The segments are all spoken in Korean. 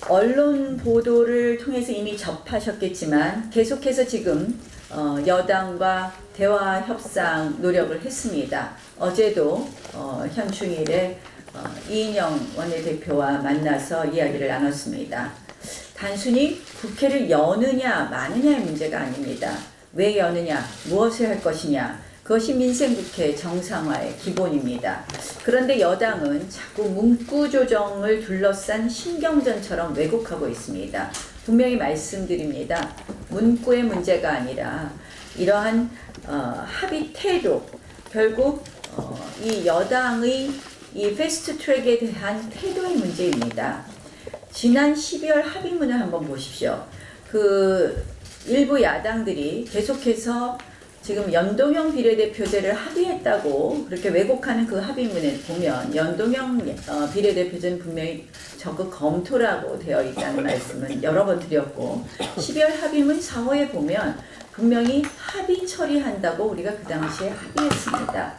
언론 보도를 통해서 이미 접하셨겠지만 계속해서 지금 여당과 대화 협상 노력을 했습니다. 어제도 현충일에 이인영 원내대표와 만나서 이야기를 나눴습니다. 단순히 국회를 여느냐 마느냐의 문제가 아닙니다. 왜 여느냐, 무엇을 할 것이냐, 그것이 민생국회 정상화의 기본입니다. 그런데 여당은 자꾸 문구 조정을 둘러싼 신경전처럼 왜곡하고 있습니다. 분명히 말씀드립니다. 문구의 문제가 아니라 이러한 합의 태도, 결국 이 여당의 이 패스트트랙에 대한 태도의 문제입니다. 지난 12월 합의문을 한번 보십시오. 일부 야당들이 계속해서 지금 연동형 비례대표제를 합의했다고 그렇게 왜곡하는 그 합의문을 보면 연동형 비례대표제는 분명히 적극 검토라고 되어 있다는 말씀은 여러 번 드렸고 12월 합의문 4호에 보면 분명히 합의 처리한다고 우리가 그 당시에 합의했습니다.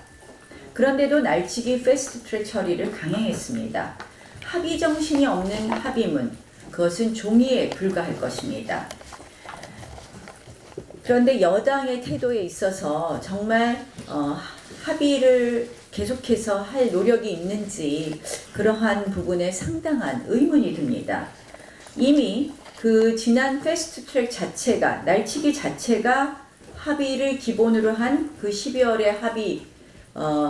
그런데도 날치기 패스트트랙 처리를 강행했습니다. 합의 정신이 없는 합의문, 그것은 종이에 불과할 것입니다. 그런데 여당의 태도에 있어서 정말 합의를 계속해서 할 노력이 있는지 그러한 부분에 상당한 의문이 듭니다. 이미 그 지난 패스트트랙 자체가 날치기 자체가 합의를 기본으로 한 그 12월의 합의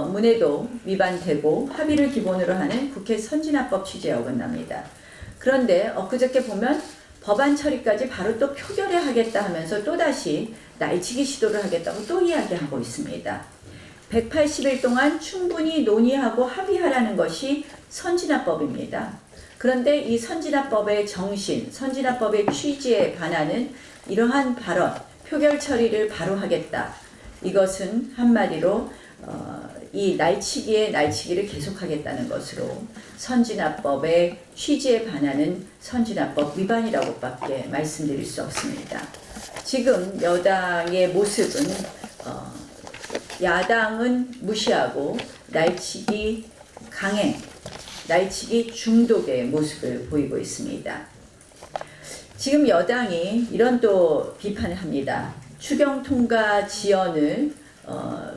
문에도 위반되고 합의를 기본으로 하는 국회 선진화법 취지에 어긋납니다. 그런데 엊그저께 보면 법안 처리까지 바로 또 표결에 하겠다 하면서 또다시 날치기 시도를 하겠다고 또 이야기하고 있습니다. 180일 동안 충분히 논의하고 합의하라는 것이 선진화법입니다. 그런데 이 선진화법의 정신, 선진화법의 취지에 반하는 이러한 발언, 표결 처리를 바로 하겠다. 이것은 한마디로 이 날치기를 계속하겠다는 것으로 선진화법의 취지에 반하는 선진화법 위반이라고 밖에 말씀드릴 수 없습니다. 지금 여당의 모습은 야당은 무시하고 날치기 강행, 날치기 중독의 모습을 보이고 있습니다. 지금 여당이 이런 또 비판을 합니다. 추경 통과 지연을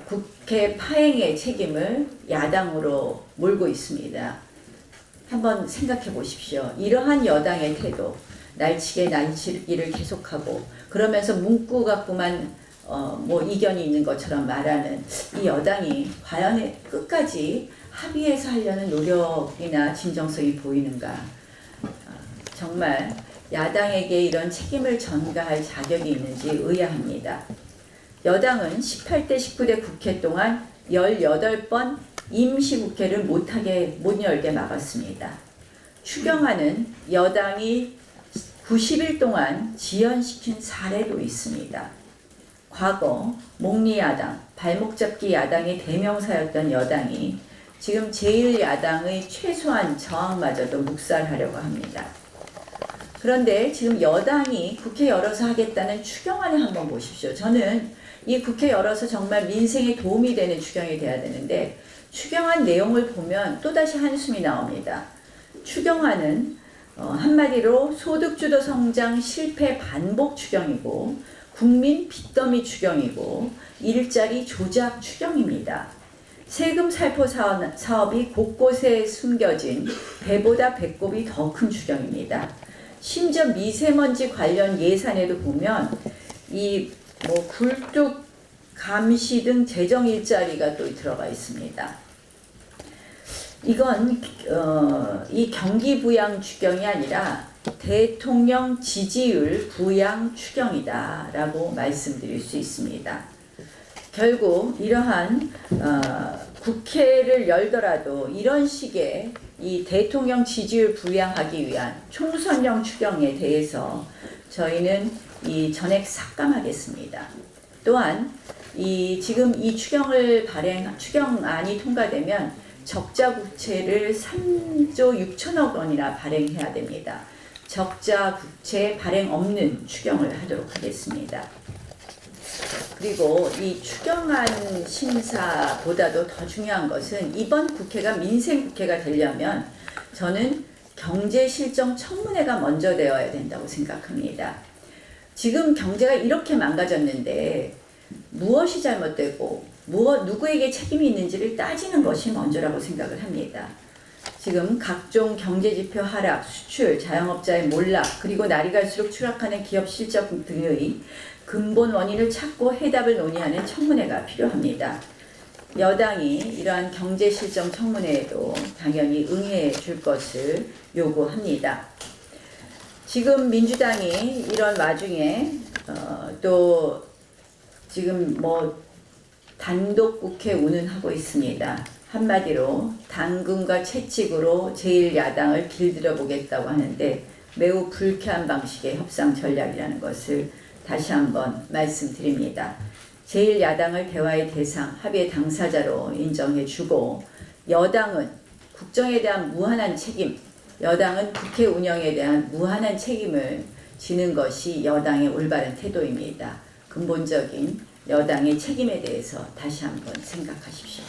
국회 파행의 책임을 야당으로 몰고 있습니다. 한번 생각해 보십시오. 이러한 여당의 태도, 날치기를 계속하고 그러면서 문구 갖고만 이견이 있는 것처럼 말하는 이 여당이 과연 끝까지 합의해서 하려는 노력이나 진정성이 보이는가? 정말 야당에게 이런 책임을 전가할 자격이 있는지 의아합니다. 여당은 18대 19대 국회 동안 18번 임시국회를 못 열게 막았습니다. 추경안은 여당이 90일 동안 지연시킨 사례도 있습니다. 과거 목리야당, 발목잡기 야당의 대명사였던 여당이 지금 제1야당의 최소한 저항마저도 묵살하려고 합니다. 그런데 지금 여당이 국회 열어서 하겠다는 추경안을 한번 보십시오. 저는 이 국회 열어서 정말 민생에 도움이 되는 추경이 돼야 되는데 추경안 내용을 보면 또다시 한숨이 나옵니다. 추경안은 한마디로 소득주도 성장 실패 반복 추경이고 국민 빚더미 추경이고 일자리 조작 추경입니다. 세금 살포 사업이 곳곳에 숨겨진 배보다 배꼽이 더 큰 추경입니다. 심지어 미세먼지 관련 예산에도 보면 굴뚝 감시 등 재정 일자리가 또 들어가 있습니다. 이건 이 경기 부양 추경이 아니라 대통령 지지율 부양 추경이다라고 말씀드릴 수 있습니다. 결국 이러한 국회를 열더라도 이런 식의 이 대통령 지지율 부양하기 위한 총선용 추경에 대해서 저희는 이 전액 삭감하겠습니다. 또한 지금 이 추경안이 통과되면 적자 국채를 3조 6천억 원이나 발행해야 됩니다. 적자 국채 발행 없는 추경을 하도록 하겠습니다. 그리고 이 추경안 심사보다도 더 중요한 것은 이번 국회가 민생 국회가 되려면 저는 경제실정 청문회가 먼저 되어야 된다고 생각합니다. 지금 경제가 이렇게 망가졌는데 무엇이 잘못되고 누구에게 책임이 있는지를 따지는 것이 먼저라고 생각을 합니다. 지금 각종 경제지표 하락, 수출, 자영업자의 몰락, 그리고 날이 갈수록 추락하는 기업 실적 등의 근본 원인을 찾고 해답을 논의하는 청문회가 필요합니다. 여당이 이러한 경제실정 청문회에도 당연히 응해 줄 것을 요구합니다. 지금 민주당이 이런 와중에 또 지금 단독 국회 운운하고 있습니다. 한마디로 당근과 채찍으로 제1야당을 길들여 보겠다고 하는데 매우 불쾌한 방식의 협상 전략이라는 것을 다시 한번 말씀드립니다. 제1야당을 대화의 대상, 합의의 당사자로 인정해주고 여당은 국정에 대한 무한한 책임, 여당은 국회 운영에 대한 무한한 책임을 지는 것이 여당의 올바른 태도입니다. 근본적인 여당의 책임에 대해서 다시 한번 생각하십시오.